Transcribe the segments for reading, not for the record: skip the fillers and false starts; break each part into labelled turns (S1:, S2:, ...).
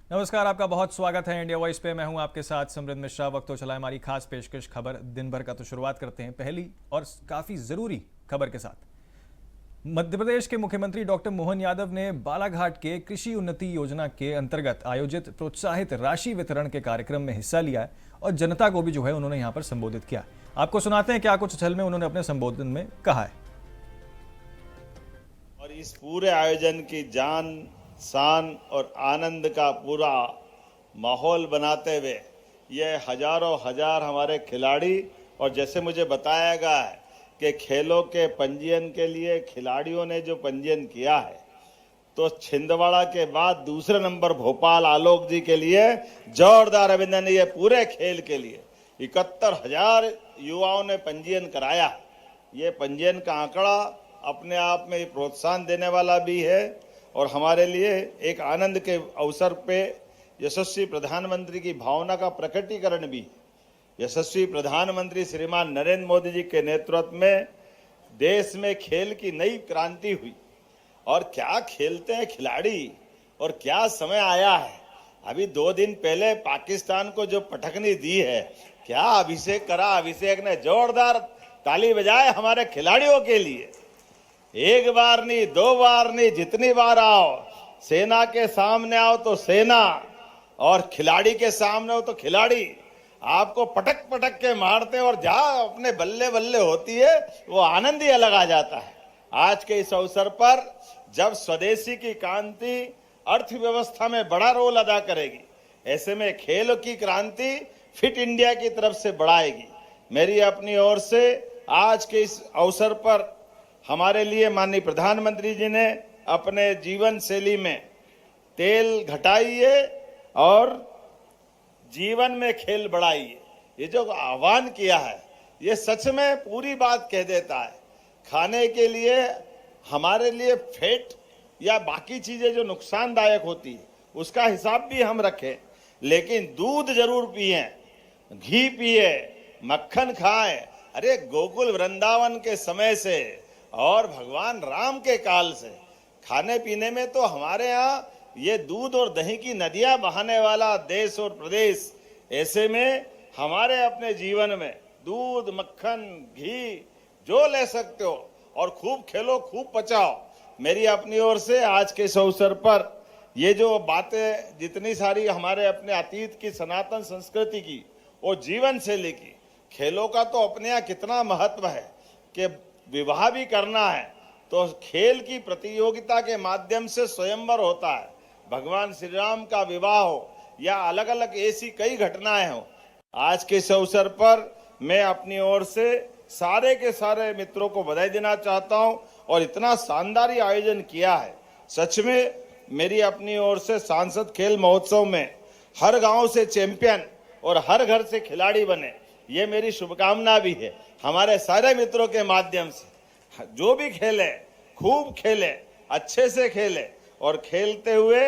S1: नमस्कार, आपका बहुत स्वागत है इंडिया वॉइस पे। मैं हूं आपके साथ समृद्ध मिश्रा। वक्त तो चला हमारी खास पेशकश खबर दिन भर का। तो शुरुआत करते हैं पहली और काफी जरूरी खबर के साथ। मध्य प्रदेश के मुख्यमंत्री डॉक्टर मोहन यादव ने बालाघाट के कृषि उन्नति योजना के अंतर्गत आयोजित प्रोत्साहित राशि वितरण के कार्यक्रम में हिस्सा लिया है और जनता को भी जो है उन्होंने यहाँ पर संबोधित किया। आपको सुनाते हैं क्या कुछ छल में उन्होंने अपने संबोधन में कहा है।
S2: और इस पूरे आयोजन की जान शान और आनंद का पूरा माहौल बनाते हुए ये हजारों हजार हमारे खिलाड़ी, और जैसे मुझे बताया गया है कि खेलों के पंजीयन के लिए खिलाड़ियों ने जो पंजीयन किया है, तो छिंदवाड़ा के बाद दूसरे नंबर भोपाल आलोक जी के लिए जोरदार अभिनंदन। ये पूरे खेल के लिए 71,000 युवाओं ने पंजीयन कराया। ये पंजीयन का आंकड़ा अपने आप में प्रोत्साहन देने वाला भी है और हमारे लिए एक आनंद के अवसर पे यशस्वी प्रधानमंत्री की भावना का प्रकटीकरण भी है। यशस्वी प्रधानमंत्री श्रीमान नरेंद्र मोदी जी के नेतृत्व में देश में खेल की नई क्रांति हुई। और क्या खेलते हैं खिलाड़ी और क्या समय आया है। अभी 2 दिन पहले पाकिस्तान को जो पटकनी दी है, क्या अभिषेक करा। अभिषेक ने जोरदार ताली बजाए हमारे खिलाड़ियों के लिए। एक बार नहीं, 2 बार नहीं, जितनी बार आओ, सेना के सामने आओ तो सेना, और खिलाड़ी के सामने हो तो खिलाड़ी आपको पटक पटक के मारते हैं। और जहां अपने बल्ले बल्ले होती है वो आनंद ही अलग आ जाता है। आज के इस अवसर पर जब स्वदेशी की क्रांति अर्थव्यवस्था में बड़ा रोल अदा करेगी, ऐसे में खेलों की क्रांति फिट इंडिया की तरफ से बढ़ाएगी। मेरी अपनी ओर से आज के इस अवसर पर हमारे लिए माननीय प्रधानमंत्री जी ने अपने जीवन शैली में तेल घटाइए और जीवन में खेल बढ़ाइए, ये जो आह्वान किया है, ये सच में पूरी बात कह देता है। खाने के लिए हमारे लिए फैट या बाकी चीजें जो नुकसानदायक होती है उसका हिसाब भी हम रखें, लेकिन दूध जरूर पिए, घी पिए, मक्खन खाएं। अरे गोकुल वृंदावन के समय से और भगवान राम के काल से खाने पीने में तो हमारे यहाँ ये दूध और दही की नदियां बहाने वाला देश और प्रदेश। ऐसे में हमारे अपने जीवन में दूध, मक्खन, घी जो ले सकते हो और खूब खेलो, खूब पचाओ। मेरी अपनी ओर से आज के इस अवसर पर ये जो बातें जितनी सारी हमारे अपने अतीत की सनातन संस्कृति की और जीवन शैली की, खेलों का तो अपने यहाँ कितना महत्व है कि विवाह भी करना है तो खेल की प्रतियोगिता के माध्यम से स्वयंवर होता है। भगवान श्री राम का विवाह हो या अलग अलग ऐसी कई घटनाएं हो। आज के इस अवसर पर मैं अपनी ओर से सारे के सारे मित्रों को बधाई देना चाहता हूं और इतना शानदार आयोजन किया है। सच में मेरी अपनी ओर से सांसद खेल महोत्सव में हर गांव से चैंपियन और हर घर से खिलाड़ी बने, ये मेरी शुभकामना भी है। हमारे सारे मित्रों के माध्यम से जो भी खेले खूब खेले, अच्छे से खेले और खेलते हुए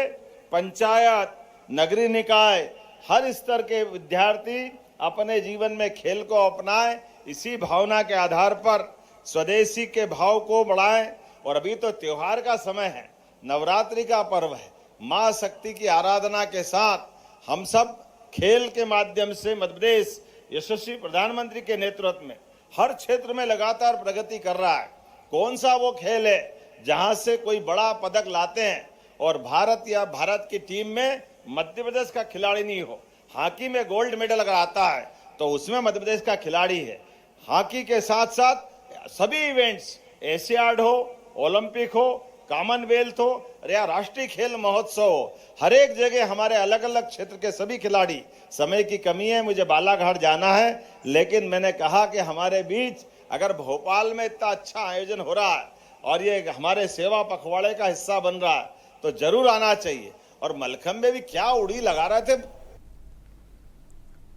S2: पंचायत, नगरीय निकाय, हर स्तर के विद्यार्थी अपने जीवन में खेल को अपनाएं। इसी भावना के आधार पर स्वदेशी के भाव को बढ़ाएं। और अभी तो त्योहार का समय है, नवरात्रि का पर्व है, मां शक्ति की आराधना के साथ हम सब खेल के माध्यम से मध्य प्रदेश यशस्वी प्रधानमंत्री के नेतृत्व में हर क्षेत्र में लगातार प्रगति कर रहा है। कौन सा वो खेल है जहां से कोई बड़ा पदक लाते हैं और भारत या भारत की टीम में मध्य प्रदेश का खिलाड़ी नहीं हो। हॉकी में गोल्ड मेडल अगर आता है तो उसमें मध्य प्रदेश का खिलाड़ी है। हॉकी के साथ साथ सभी इवेंट्स, एशियाड हो, ओलंपिक हो, कॉमनवेल्थ हो या राष्ट्रीय खेल महोत्सव हो, हर एक जगह हमारे अलग अलग क्षेत्र के सभी खिलाड़ी। समय की कमी है, मुझे बालाघाट जाना है, लेकिन मैंने कहा कि हमारे बीच अगर भोपाल में इतना अच्छा आयोजन हो रहा है और ये हमारे सेवा पखवाड़े का हिस्सा बन रहा है तो जरूर आना चाहिए। और मलखंबे भी क्या उड़ी लगा रहे थे।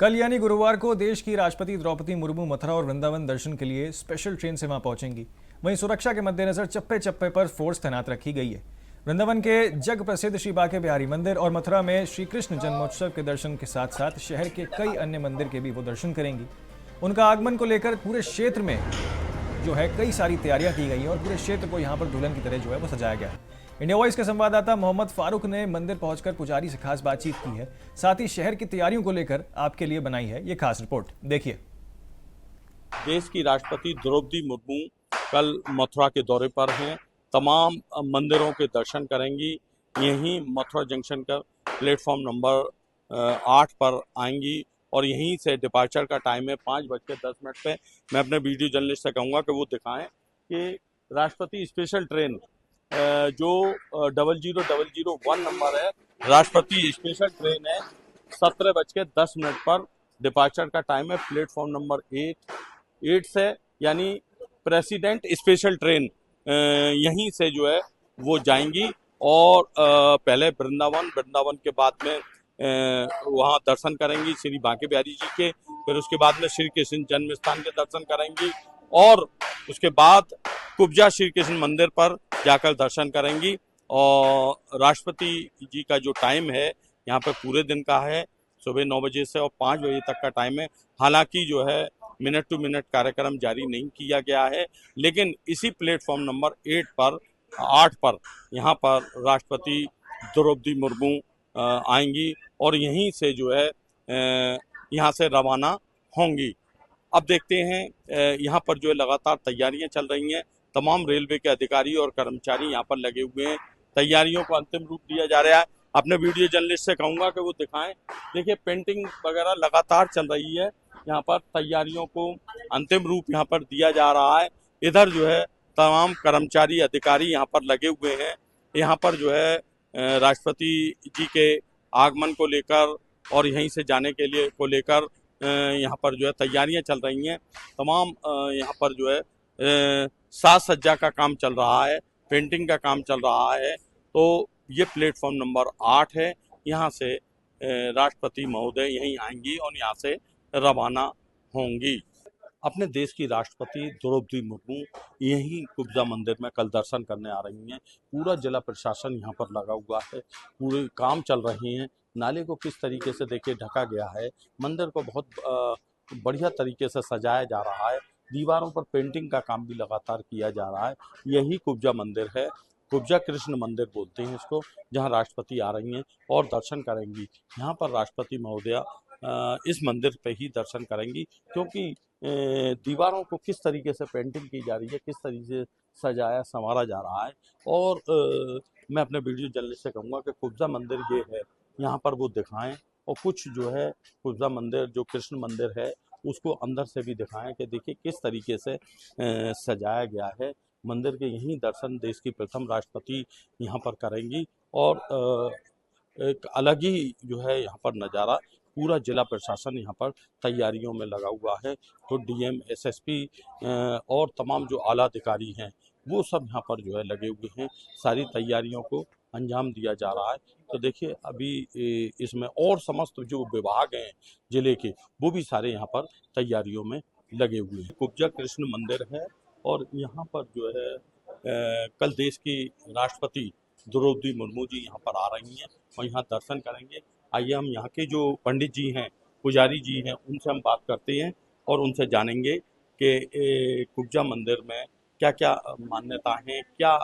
S1: कल यानी गुरुवार को देश की राष्ट्रपति द्रौपदी मुर्मू मथुरा और वृंदावन दर्शन के लिए स्पेशल ट्रेन से वहां पहुंचेंगी। वहीं सुरक्षा के मद्देनजर चप्पे चप्पे पर फोर्स तैनात रखी गई है। वृंदावन के जग प्रसिद्ध श्री बांके बिहारी मंदिर और मथुरा में श्री कृष्ण जन्मोत्सव के दर्शन के साथ साथ शहर के कई अन्य मंदिर के भी वो दर्शन करेंगी। उनका आगमन को लेकर पूरे क्षेत्र में जो है कई सारी तैयारियां की गई हैं और पूरे क्षेत्र को यहाँ पर दुल्हन की तरह जो है वो सजाया गया है। इंडिया वॉइस के संवाददाता मोहम्मद फारूक ने मंदिर पहुंचकर पुजारी से खास बातचीत की है। साथ ही शहर की तैयारियों को लेकर आपके लिए बनाई है ये खास रिपोर्ट, देखिए।
S3: देश की राष्ट्रपति द्रौपदी मुर्मू कल मथुरा के दौरे पर हैं। तमाम मंदिरों के दर्शन करेंगी। यहीं मथुरा जंक्शन का प्लेटफॉर्म नंबर 8 पर आएंगी और यहीं से डिपार्चर का टाइम है 5:10 पे। मैं अपने वीडियो जर्नलिस्ट से कहूँगा कि वो दिखाएं कि राष्ट्रपति स्पेशल ट्रेन जो 00001 नंबर है, राष्ट्रपति स्पेशल ट्रेन है, 17:10 पर डिपार्चर का टाइम है। प्लेटफॉर्म नंबर 8 से, यानी प्रेसिडेंट स्पेशल ट्रेन यहीं से जो है वो जाएंगी और पहले वृंदावन के बाद में वहाँ दर्शन करेंगी श्री बांके बिहारी जी के, फिर उसके बाद में श्री कृष्ण जन्म स्थान के दर्शन करेंगी और उसके बाद कुब्जा श्री कृष्ण मंदिर पर जाकर दर्शन करेंगी। और राष्ट्रपति जी का जो टाइम है यहाँ पे पूरे दिन का है, सुबह 9 बजे से और 5 बजे तक का टाइम है। हालांकि जो है मिनट टू मिनट कार्यक्रम जारी नहीं किया गया है, लेकिन इसी प्लेटफॉर्म नंबर 8 पर यहाँ पर राष्ट्रपति द्रौपदी मुर्मू आएंगी और यहीं से जो है यहाँ से रवाना होंगी। अब देखते हैं, यहाँ पर जो है लगातार तैयारियां चल रही हैं। तमाम रेलवे के अधिकारी और कर्मचारी यहाँ पर लगे हुए हैं। तैयारियों को अंतिम रूप दिया जा रहा है। अपने वीडियो जर्नलिस्ट से कहूँगा कि वो दिखाएं। देखिए, पेंटिंग वगैरह लगातार चल रही है। यहाँ पर तैयारियों को अंतिम रूप यहाँ पर दिया जा रहा है। इधर जो है तमाम कर्मचारी अधिकारी यहाँ पर लगे हुए हैं। यहाँ पर जो है राष्ट्रपति जी के आगमन को लेकर और यहीं से जाने के लिए को लेकर यहाँ पर जो है तैयारियां चल रही हैं। तमाम यहाँ पर जो है साज सज्जा का काम चल रहा है, पेंटिंग का काम चल रहा है। तो ये प्लेटफॉर्म नंबर 8 है। यहाँ से राष्ट्रपति महोदय यहीं आएंगी और यहाँ से रवाना होंगी। अपने देश की राष्ट्रपति द्रौपदी मुर्मू यहीं कुब्जा मंदिर में कल दर्शन करने आ रही हैं। पूरा जिला प्रशासन यहाँ पर लगा हुआ है, पूरे काम चल रहे हैं। नाले को किस तरीके से देखिए ढका गया है, मंदिर को बहुत बढ़िया तरीके से सजाया जा रहा है। दीवारों पर पेंटिंग का काम भी लगातार किया जा रहा है। यही कुब्जा मंदिर है, कुब्जा कृष्ण मंदिर बोलते हैं इसको, जहाँ राष्ट्रपति आ रही हैं और दर्शन करेंगी। यहाँ पर राष्ट्रपति महोदया इस मंदिर पे ही दर्शन करेंगी, क्योंकि दीवारों को किस तरीके से पेंटिंग की जा रही है, किस तरीके से सजाया संवारा जा रहा है। और मैं अपने वीडियो जर्नलिस्ट से कहूँगा कि कुब्जा मंदिर ये है, यहाँ पर वो दिखाएं और कुछ जो है कुब्जा मंदिर जो कृष्ण मंदिर है उसको अंदर से भी दिखाएं कि देखिए किस तरीके से सजाया गया है। मंदिर के यहीं दर्शन देश की प्रथम राष्ट्रपति यहाँ पर करेंगी और एक अलग ही जो है यहाँ पर नज़ारा। पूरा जिला प्रशासन यहाँ पर तैयारियों में लगा हुआ है। तो डीएम, एसएसपी और तमाम जो आला अधिकारी हैं वो सब यहाँ पर जो है लगे हुए हैं। सारी तैयारियों को अंजाम दिया जा रहा है। तो देखिए, अभी इसमें और समस्त जो विभाग हैं जिले के, वो भी सारे यहाँ पर तैयारियों में लगे हुए हैं। कुब्जा कृष्ण मंदिर है और यहाँ पर जो है कल देश की राष्ट्रपति द्रौपदी मुर्मू जी यहाँ पर आ रही हैं और यहाँ दर्शन करेंगे। आइए हम यहाँ के जो पंडित जी हैं, पुजारी जी हैं, उनसे हम बात करते हैं और उनसे जानेंगे कि कुब्जा मंदिर में क्या क्या मान्यता है, क्या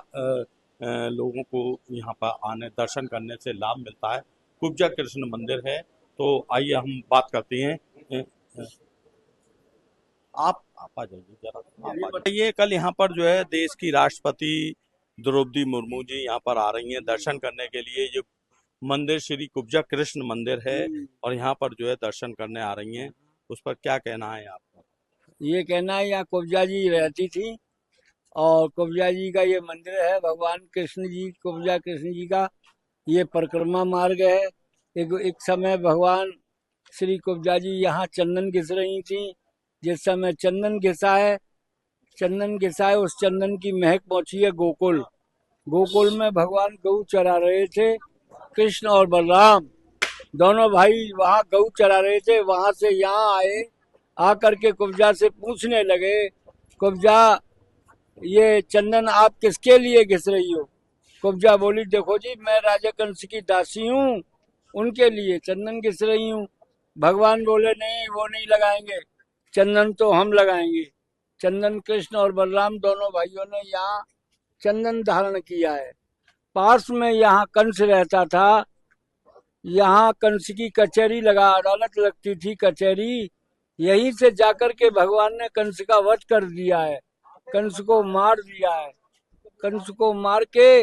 S3: लोगों को यहाँ पर आने दर्शन करने से लाभ मिलता है। कुब्जा कृष्ण मंदिर है, तो आइए हम बात करते हैं। आप आ जाइए जरा, आप बताइए, कल यहाँ पर जो है देश की राष्ट्रपति द्रौपदी मुर्मू जी यहाँ पर आ रही हैं दर्शन करने के लिए। जो मंदिर श्री कुब्जा कृष्ण मंदिर है और यहाँ पर जो है दर्शन करने आ रही हैं, उस पर क्या कहना है आपका?
S4: ये कहना है, यहाँ कुब्जा जी रहती थी और कुब्जा जी का ये मंदिर है। भगवान कृष्ण जी, कुब्जा कृष्ण जी का ये परिक्रमा मार्ग है। एक समय भगवान श्री कुब्जा जी यहाँ चंदन घिस रही थी। जिस समय चंदन घिसा है, उस चंदन की महक पहुंची है गोकुल। गोकुल में भगवान गऊ चरा रहे थे। कृष्ण और बलराम दोनों भाई वहाँ गऊ चरा रहे थे। वहां से यहाँ आए, आकर के कुब्जा से पूछने लगे, कुब्जा ये चंदन आप किसके लिए घिस रही हो? कुब्जा बोली, देखो जी, मैं राजा कंस की दासी हूँ, उनके लिए चंदन घिस रही हूँ। भगवान बोले, नहीं, वो नहीं लगाएंगे, चंदन तो हम लगाएंगे। चंदन कृष्ण और बलराम दोनों भाइयों ने यहाँ चंदन धारण किया है। पास में यहाँ कंस रहता था। यहाँ कंस की कचहरी लगा, अदालत लगती थी, कचहरी। यहीं से जाकर के भगवान ने कंस का वध कर दिया है, कंस को मार दिया है। कंस को मार के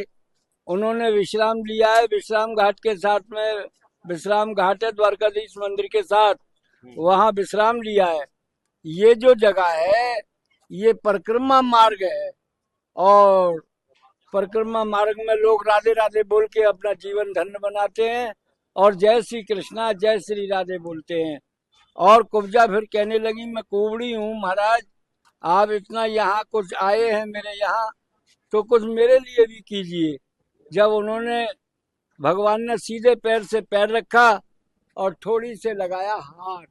S4: उन्होंने विश्राम लिया है। विश्राम घाट के साथ में, विश्राम घाट है द्वारकाधीश मंदिर के साथ, वहां विश्राम लिया है। ये जो जगह है ये परिक्रमा मार्ग है, और परिक्रमा मार्ग में लोग राधे राधे बोल के अपना जीवन धन्य बनाते हैं, और जय श्री कृष्णा जय श्री राधे बोलते हैं। और कुब्जा फिर कहने लगी, मैं कुबड़ी हूँ महाराज, आप इतना यहाँ कुछ आए हैं मेरे यहाँ, तो कुछ मेरे लिए भी कीजिए। जब उन्होंने, भगवान ने सीधे पैर से पैर रखा और थोड़ी से लगाया हाथ।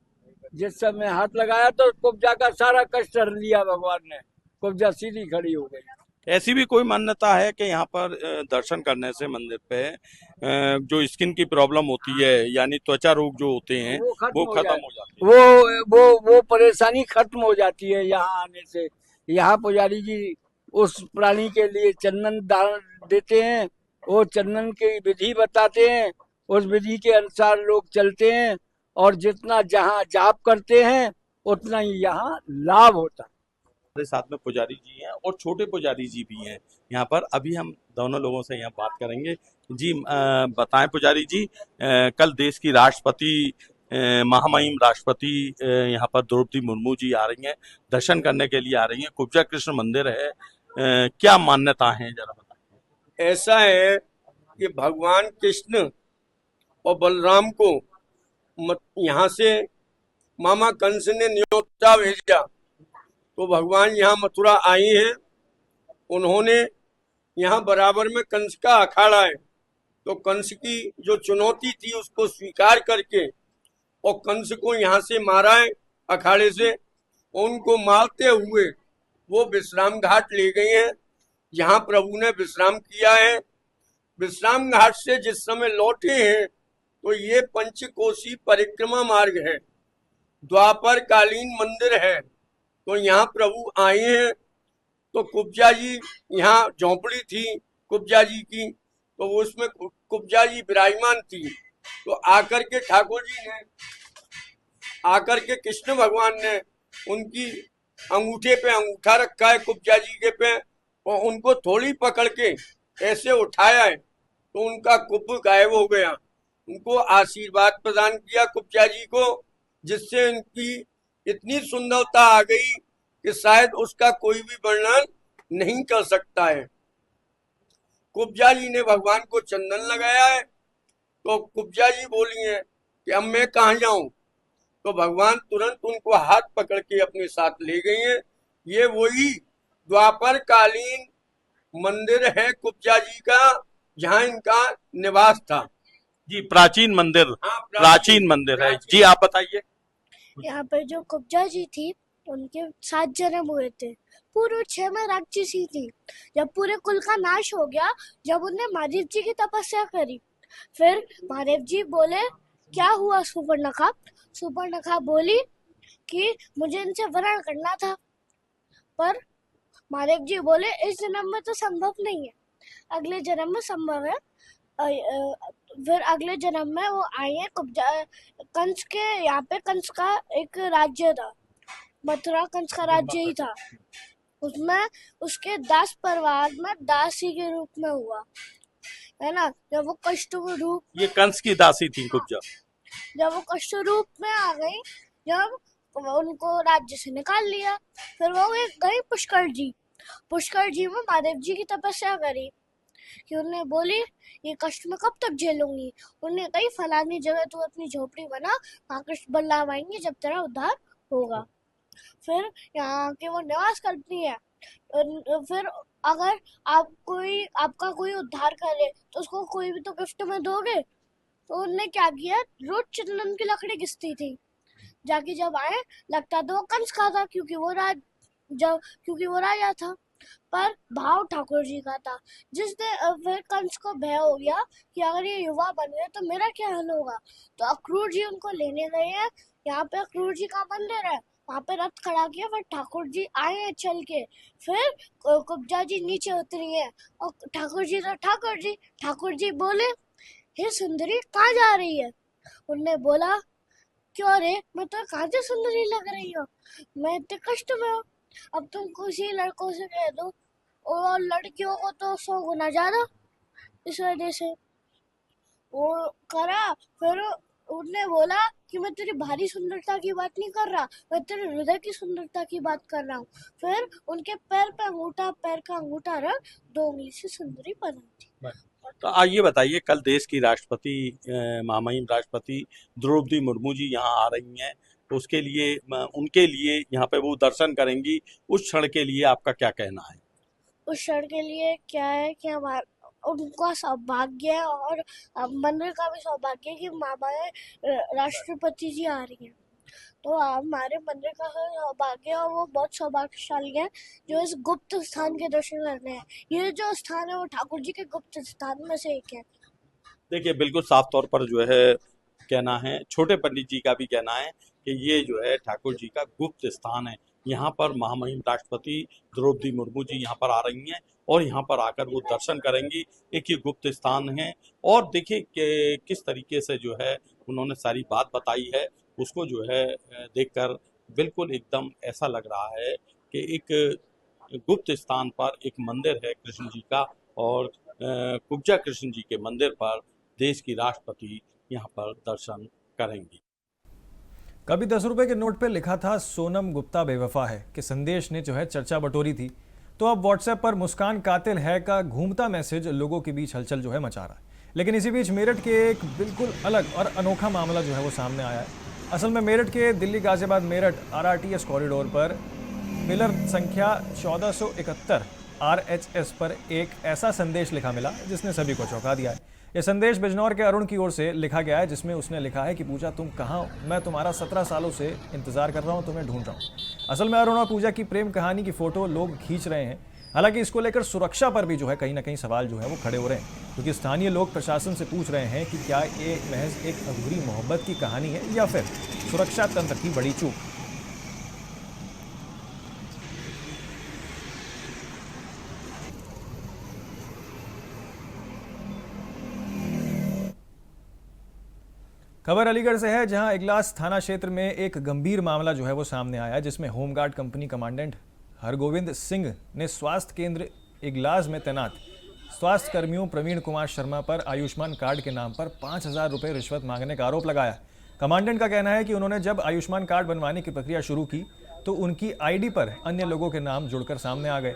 S4: जिस समय हाथ लगाया तो कुब्जा का सारा कष्ट हर लिया भगवान ने, कुब्जा सीधी खड़ी हो गई।
S3: ऐसी भी कोई मान्यता है कि यहाँ पर दर्शन करने से मंदिर पे जो स्किन की प्रॉब्लम होती है, यानी त्वचा रोग जो होते हैं, वो खत्म हो जाते हैं?
S4: वो परेशानी खत्म हो जाती है यहाँ आने से। यहाँ पुजारी जी उस प्राणी के लिए चंदन दान देते हैं, वो चंदन की विधि बताते हैं, उस विधि के अनुसार लोग चलते हैं, और जितना जहाँ जाप करते हैं उतना ही यहाँ लाभ होता है।
S3: हमारे साथ में पुजारी जी हैं और छोटे पुजारी जी भी हैं यहाँ पर। अभी हम दोनों लोगों से यहाँ बात करेंगे। जी बताएं पुजारी जी, कल देश की राष्ट्रपति, महामहिम राष्ट्रपति यहाँ पर द्रौपदी मुर्मू जी आ रही हैं, दर्शन करने के लिए आ रही हैं। कुब्जा कृष्ण मंदिर है, क्या मान्यता है जरा बताएं।
S5: ऐसा है कि भगवान कृष्ण और बलराम को यहाँ से मामा कंस ने न्योता भेजा, तो भगवान यहाँ मथुरा आई हैं। उन्होंने यहाँ बराबर में कंस का अखाड़ा है, तो कंस की जो चुनौती थी उसको स्वीकार करके और कंस को यहाँ से मारा है अखाड़े से। उनको मारते हुए वो विश्राम घाट ले गए हैं, जहाँ प्रभु ने विश्राम किया है। विश्राम घाट से जिस समय लौटे हैं तो ये पंचकोशी परिक्रमा मार्ग है, द्वापर कालीन मंदिर है। तो यहाँ प्रभु आए हैं, तो कुब्जा जी, यहाँ झोंपड़ी थी कुब्जा जी की, तो वो उसमें कुब्जा जी विराजमान थी। तो आकर के ठाकुर जी ने, आकर के कृष्ण भगवान ने उनकी अंगूठे पे अंगूठा रखा है कुब्जा जी के पे, और उनको थोड़ी पकड़ के ऐसे उठाया है, तो उनका कुब्ब गायब हो गया। उनको आशीर्वाद प्रदान किया कुब्जा जी को, जिससे उनकी इतनी सुंदरता आ गई कि शायद उसका कोई भी वर्णन नहीं कर सकता है। कुब्जा जी ने भगवान को चंदन लगाया है, तो कुब्जा जी बोली है कि अब मैं कहाँ जाऊं, तो भगवान तुरंत उनको हाथ पकड़ के अपने साथ ले गई हैं। ये वही द्वापर कालीन मंदिर है कुब्जा जी का, जहाँ इनका निवास था।
S3: जी प्राचीन मंदिर,
S5: हाँ,
S3: प्राचीन मंदिर है जी। आप बताइए।
S6: यहाँ पर जो कुब्जा जी थी उनके 7 जन्म हुए थे। पूर्व 6 में राक्षसी थी। जब पूरे कुल का नाश हो गया, जब उन्हें महादेव जी की तपस्या करी, फिर महादेव जी बोले क्या हुआ सुपर्णखा? सुपर्णखा बोली कि मुझे इनसे वरण करना था, पर महादेव जी बोले इस जन्म में तो संभव नहीं है, अगले जन्म में संभव है। फिर अगले जन्म में वो आए हैं कुब्जा, कंस के यहाँ पे कंस का एक राज्य था, मथुरा कंस का राज्य ही था। उसमें उसके दास परिवार में दासी के रूप में हुआ है ना। जब वो कष्ट रूप,
S3: ये कंस की दासी थी कुब्जा।
S6: जब वो कष्ट रूप में आ गई, जब उनको राज्य से निकाल लिया, फिर वो गई पुष्कर जी। पुष्कर जी में महादेव जी की तपस्या करी कि उन्हें बोली ये कष्ट में कब तक झेलूंगी। उन्हें कही फलानी जगह तू अपनी झोपड़ी बना, वहाँ कृष्ण बल्लभ आएंगे जब तेरा उद्धार होगा। फिर यहाँ के वो निवास करती है। फिर अगर आपका कोई उद्धार करे तो उसको कोई भी तो गिफ्ट में दोगे। तो उन्होंने क्या किया, रोज चंदन की लकड़ी घिसती थी। जाके जब आए लगता तो वो कंस का था, क्योंकि वो राजा था, पर भाव ठाकुर जी का था। फिर कंस को भय हो गया कि अगर ये युवा बन गए तो मेरा क्या हाल होगा। तो अक्रूर जी उनको लेने गए हैं। यहाँ पे अक्रूर जी का मंदिर है, वहां पे रथ खड़ा किया, फिर ठाकुर जी आए हैं चल के, फिर कुब्जा जी नीचे उतरी है और ठाकुर जी बोले, हे सुंदरी कहाँ जा रही है? उनने बोला, क्यों रे, मैं तो कहाँ से सुंदरी लग रही हूँ, मैं इतने कष्ट में हूँ, अब तुम किसी लड़कों से कह दो, और लड़कियों को तो 100 गुना ज्यादा, इस वजह से वो करा। फिर उनने बोला कि मैं तेरी भारी सुंदरता की बात नहीं कर रहा, मैं तेरे हृदय की सुंदरता की बात कर रहा हूँ। फिर उनके पैर का अंगूठा रख 2 उंगली से सुंदरी बना दी।
S3: तो आइए बताइए, कल देश की राष्ट्रपति महामहिम राष्ट्रपति द्रौपदी मुर्मू जी यहाँ आ रही हैं, तो उसके लिए उनके लिए यहाँ पे वो दर्शन करेंगी, उस क्षण के लिए आपका क्या कहना है?
S6: उस क्षण के लिए क्या है कि हमारा उनका सौभाग्य है और मंदिर का भी सौभाग्य है कि मामाए राष्ट्रपति जी आ रही हैं, तो हमारे मंदिर का सौभाग्य और वो बहुत सौभाग्यशाली है जो इस गुप्त स्थान के दर्शन करने हैं। ये जो स्थान है वो ठाकुर जी के गुप्त स्थान में से एक है।
S3: देखिए, बिल्कुल साफ तौर पर जो है कहना है, छोटे पंडित जी का भी कहना है कि ये जो है ठाकुर जी का गुप्त स्थान है। यहाँ पर महामहिम राष्ट्रपति द्रौपदी मुर्मू जी यहाँ पर आ रही हैं और यहाँ पर आकर वो दर्शन करेंगी। एक ये गुप्त स्थान है और देखिए कि किस तरीके से जो है उन्होंने सारी बात बताई है, उसको जो है देखकर बिल्कुल एकदम ऐसा लग रहा है कि एक गुप्त स्थान पर एक मंदिर है कृष्ण जी का, और कुब्जा कृष्ण जी के मंदिर पर देश की राष्ट्रपति यहाँ पर दर्शन करेंगी।
S1: कभी 10 रुपए के नोट पर लिखा था सोनम गुप्ता बेवफा है कि संदेश ने जो है चर्चा बटोरी थी, तो अब व्हाट्सएप पर मुस्कान कातिल है का घूमता मैसेज लोगों के बीच हलचल जो है मचा रहा है। लेकिन इसी बीच मेरठ के एक बिल्कुल अलग और अनोखा मामला जो है वो सामने आया है। असल में मेरठ के दिल्ली गाजियाबाद मेरठ RRTS कॉरिडोर पर पिलर संख्या 1471 RHS पर एक ऐसा संदेश लिखा मिला जिसने सभी को चौंका दिया है। यह संदेश बिजनौर के अरुण की ओर से लिखा गया है, जिसमें उसने लिखा है कि पूजा तुम कहाँ हो, मैं तुम्हारा 17 सालों से इंतजार कर रहा हूँ, तुम्हें ढूंढ रहा हूँ। असल में अरुण और पूजा की प्रेम कहानी की फोटो लोग खींच रहे हैं। हालांकि इसको लेकर सुरक्षा पर भी जो है कहीं ना कहीं सवाल जो है वो खड़े हो रहे हैं, क्योंकि स्थानीय लोग प्रशासन से पूछ रहे हैं कि क्या ये महज एक अधूरी मोहब्बत की कहानी है या फिर सुरक्षा तंत्र की बड़ी चूक। खबर अलीगढ़ से है, जहां इगलास थाना क्षेत्र में एक गंभीर मामला जो है वो सामने आया, जिसमें home guard company commandant Hargovind Singh ने स्वास्थ्य केंद्र इगलास में तैनात स्वास्थ्य कर्मियों प्रवीण कुमार शर्मा पर आयुष्मान कार्ड के नाम पर 5,000 रुपये रिश्वत मांगने का आरोप लगाया। कमांडेंट का कहना है कि उन्होंने जब आयुष्मान कार्ड बनवाने की प्रक्रिया शुरू की तो उनकी ID पर अन्य लोगों के नाम जुड़कर सामने आ गए।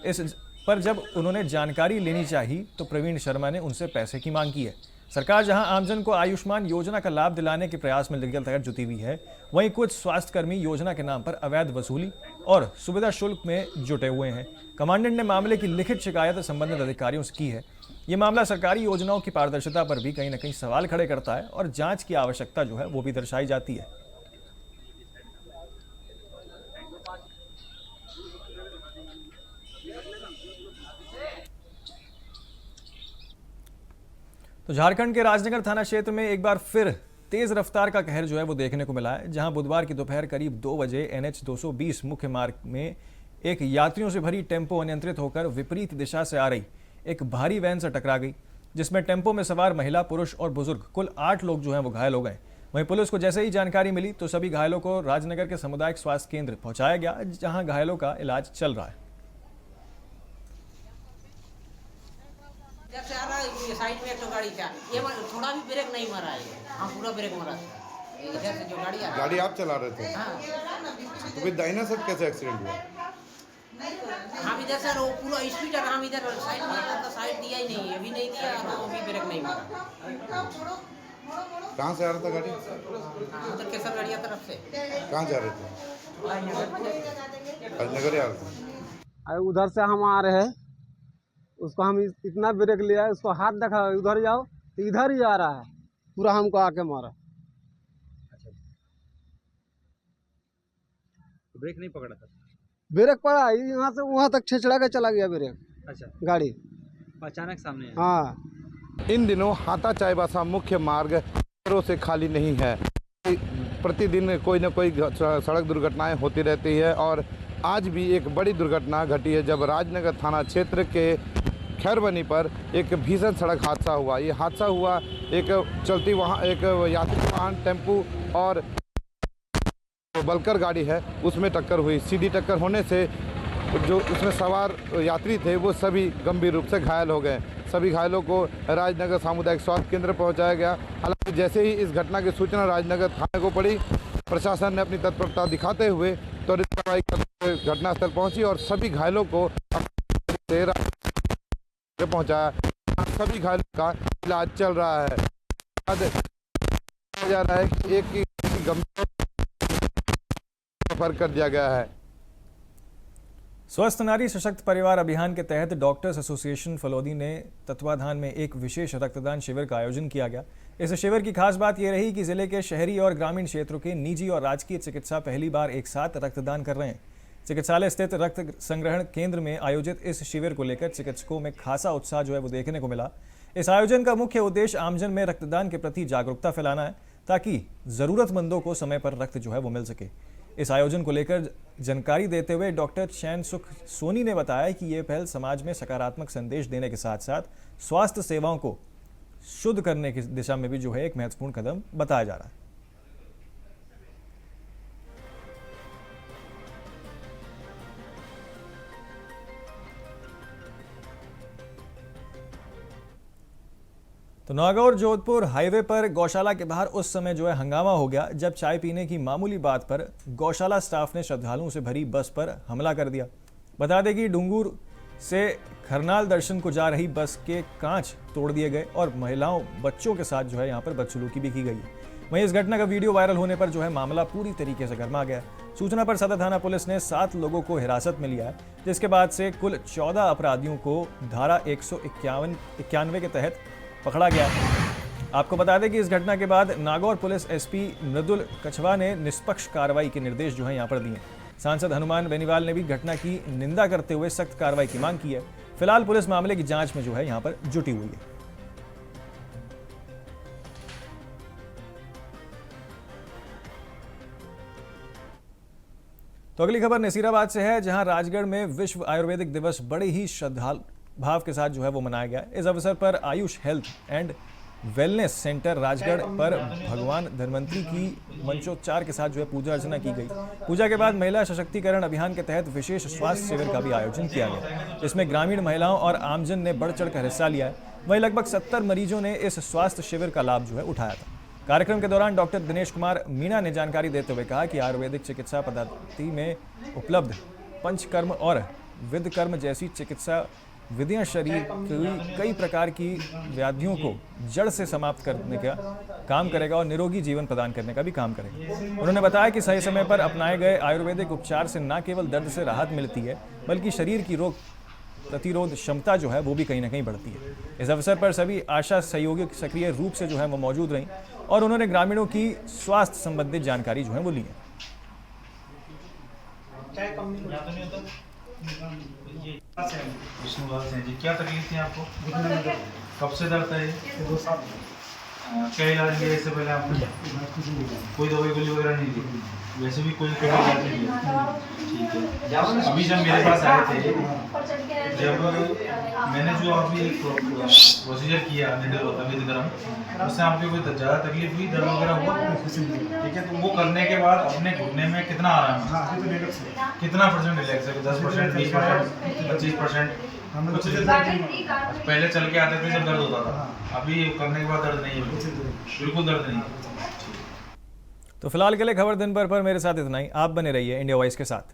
S1: इस पर जब उन्होंने जानकारी लेनी चाहिए तो प्रवीण शर्मा ने उनसे पैसे की मांग की है। सरकार जहां आमजन को आयुष्मान योजना का लाभ दिलाने के प्रयास में लगातार जुटी हुई है, वहीं कुछ स्वास्थ्यकर्मी योजना के नाम पर अवैध वसूली और सुविधा शुल्क में जुटे हुए हैं। कमांडेंट ने मामले की लिखित शिकायत संबंधित अधिकारियों से की है। ये मामला सरकारी योजनाओं की पारदर्शिता पर भी कहीं ना कहीं सवाल खड़े करता है और जांच की आवश्यकता जो है वो भी दर्शाई जाती है। तो झारखंड के राजनगर थाना क्षेत्र में एक बार फिर तेज रफ्तार का कहर जो है वो देखने को मिला है, जहां बुधवार की दोपहर करीब 2 बजे NH 220 मुख्य मार्ग में एक यात्रियों से भरी टेम्पो अनियंत्रित होकर विपरीत दिशा से आ रही एक भारी वैन से टकरा गई, जिसमें टेम्पो में सवार महिला, पुरुष और बुजुर्ग कुल 8 लोग जो हैं वो घायल हो गए। वहीं पुलिस को जैसे ही जानकारी मिली तो सभी घायलों को राजनगर के सामुदायिक स्वास्थ्य केंद्र पहुंचाया गया, जहां घायलों का इलाज चल रहा है।
S7: जब से आ रहा है ये साइड में एक तो गाड़ी था, ये थोड़ा भी ब्रेक नहीं मारा है, हाँ पूरा ब्रेक मारा था। इधर से जो गाड़ी आ
S8: गाड़ी आप चला रहे थे?
S7: हाँ।
S8: तो फिर दाहिना साइड कैसे एक्सीडेंट हुआ?
S7: हम इधर से वो पूरा स्पीड है, हम इधर साइड मारता था, साइड दिया ही नहीं, अभी नहीं दिया और वो भी ब्रेक नहीं मारा।
S8: कहाँ से आ रहा था गाड़ी?
S7: उधर केसर गाड़िया तरफ से।
S8: कहाँ जा रहे थे? राजनगर आ रहे थे।
S9: उधर से हम आ रहे हैं, उसको हम इतना ब्रेक लिया, उसको हाथ देखा उधर जाओ तो इधर ही आ रहा है, पूरा हमको आके मारा।
S10: अच्छा, तो ब्रेक नहीं पकड़ा था?
S9: ब्रेक पड़ा, यहाँ से वहाँ तक छेछड़ा के चला गया ब्रेक।
S10: अच्छा,
S9: गाड़ी
S10: अचानक सामने है।
S8: हाँ, इन दिनों हाता चाईबासा मुख्य मार्ग से खाली नहीं है। प्रतिदिन कोई न कोई सड़क दुर्घटनाएं होती रहती है और आज भी एक बड़ी दुर्घटना घटी है जब राजनगर थाना क्षेत्र के खैरबनी पर एक भीषण सड़क हादसा हुआ। ये हादसा हुआ एक चलती एक यात्री वाहन टेम्पू और बलकर गाड़ी है उसमें टक्कर हुई। सीधी टक्कर होने से जो उसमें सवार यात्री थे वो सभी गंभीर रूप से घायल हो गए। सभी घायलों को राजनगर सामुदायिक स्वास्थ्य केंद्र पहुंचाया गया। हालांकि जैसे ही इस घटना की सूचना राजनगर थाने को पड़ी, प्रशासन ने अपनी तत्परता दिखाते हुए त्वरित कार्रवाई करते घटनास्थल पहुंची और सभी घायलों को पहुंचाया। सभी घायलों का इलाज चल रहा है। जा रहा है कि एक की गंभीर रेफर कर दिया गया है।
S1: स्वस्थ नारी सशक्त परिवार अभियान के तहत डॉक्टर्स एसोसिएशन फलौदी ने तत्वाधान में एक विशेष रक्तदान शिविर का आयोजन किया गया। इस शिविर की खास बात यह रही कि जिले के शहरी और ग्रामीण क्षेत्रों के निजी और राजकीय चिकित्सा पहली बार एक साथ रक्तदान कर रहे हैं। चिकित्सालय स्थित रक्त संग्रहण केंद्र में आयोजित इस शिविर को लेकर चिकित्सकों में खासा उत्साह जो है वो देखने को मिला। इस आयोजन का मुख्य उद्देश्य आमजन में रक्तदान के प्रति जागरूकता फैलाना है ताकि जरूरतमंदों को समय पर रक्त जो है वो मिल सके। इस आयोजन को लेकर जानकारी देते हुए डॉक्टर चैन सुख सोनी ने बताया कि ये पहल समाज में सकारात्मक संदेश देने के साथ साथ स्वास्थ्य सेवाओं को शुद्ध करने की दिशा में भी जो है एक महत्वपूर्ण कदम बताया जा रहा है। तो नागौर जोधपुर हाईवे पर गौशाला के बाहर उस समय जो है हंगामा हो गया जब चाय पीने की मामूली बात पर गौशाला स्टाफ ने श्रद्धालुओं से भरी बस पर हमला कर दिया। बता दें कि डूंगूर से खरनाल दर्शन को जा रही बस के कांच तोड़ दिए गए और महिलाओं बच्चों के साथ जो है यहाँ पर बदसलूकी भी की गई। वहीं इस घटना का वीडियो वायरल होने पर जो है मामला पूरी तरीके से गर्मा गया। सूचना पर सदर थाना पुलिस ने 7 लोगों को हिरासत में लिया है, जिसके बाद से कुल 14 अपराधियों को धारा 191 के तहत पकड़ा गया। आपको बता दें कि इस घटना के बाद नागौर पुलिस एसपी मृदुल कछवा ने निष्पक्ष कार्रवाई के निर्देश जो है यहाँ पर दिए। सांसद हनुमान बेनीवाल ने भी घटना की निंदा करते हुए सख्त कार्रवाई की मांग की है। फिलहाल पुलिस मामले की जांच में जो है यहाँ पर जुटी हुई है। तो अगली खबर नसीराबाद से है, जहां राजगढ़ में विश्व आयुर्वेदिक दिवस बड़े ही श्रद्धा भाव के साथ जो है वो मनाया गया। इस अवसर पर Ayush health and wellness centre Rajgarh पर भगवान धन्वंतरी की मंत्रोच्चार के साथ जो है पूजा अर्चना की गई। पूजा के बाद महिला सशक्तिकरण अभियान के तहत विशेष स्वास्थ्य शिविर का भी आयोजन किया गया, जिसमें ग्रामीण महिलाओं और आमजन ने बढ़ चढ़कर हिस्सा लिया है। वहीं लगभग 70 मरीजों ने इस स्वास्थ्य शिविर का लाभ जो है उठाया था। कार्यक्रम के दौरान डॉक्टर दिनेश कुमार मीणा ने जानकारी देते हुए कहा कि आयुर्वेदिक चिकित्सा पद्धति में उपलब्ध पंचकर्म और विधकर्म जैसी चिकित्सा विधियां शरीर की कई प्रकार की व्याधियों को जड़ से समाप्त करने का काम करेगा और निरोगी जीवन प्रदान करने का भी काम करेगा। उन्होंने बताया कि सही समय पर अपनाए गए आयुर्वेदिक उपचार से न केवल दर्द से राहत मिलती है, बल्कि शरीर की रोग प्रतिरोध क्षमता जो है वो भी कहीं ना कहीं बढ़ती है। इस अवसर पर सभी आशा सहयोगी सक्रिय रूप से जो है वो मौजूद रहीं और उन्होंने ग्रामीणों की स्वास्थ्य संबंधित जानकारी जो है वो ली है।
S11: विष्णुलाल सिंह जी, क्या तकलीफ थी आपको? कब से दर्द है? क्या इलाज लिया इससे पहले आपने? कोई दवाई गोली वगैरह नहीं दी? वैसे भी कोई इलाज नहीं लिया? ठीक है। अभी जब मेरे पास आए थे, जब मैंने जो अभी प्रोसीजर किया विधकर्म, उससे आपको कोई ज़्यादा तकलीफ हुई, दर्द वगैरह हुआ? ठीक है। तो वो करने के बाद अपने घुटने में कितना आराम है? कितना परसेंट रिलैक्स है? 10%, 20%, 25%? पहले चल के आते थे जब दर्द होता था, अभी करने के बाद दर्द नहीं है, बिल्कुल दर्द नहीं है।
S1: तो फिलहाल के लिए खबर दिन भर पर मेरे साथ इतना ही। आप बने रहिए इंडिया वॉइस के साथ।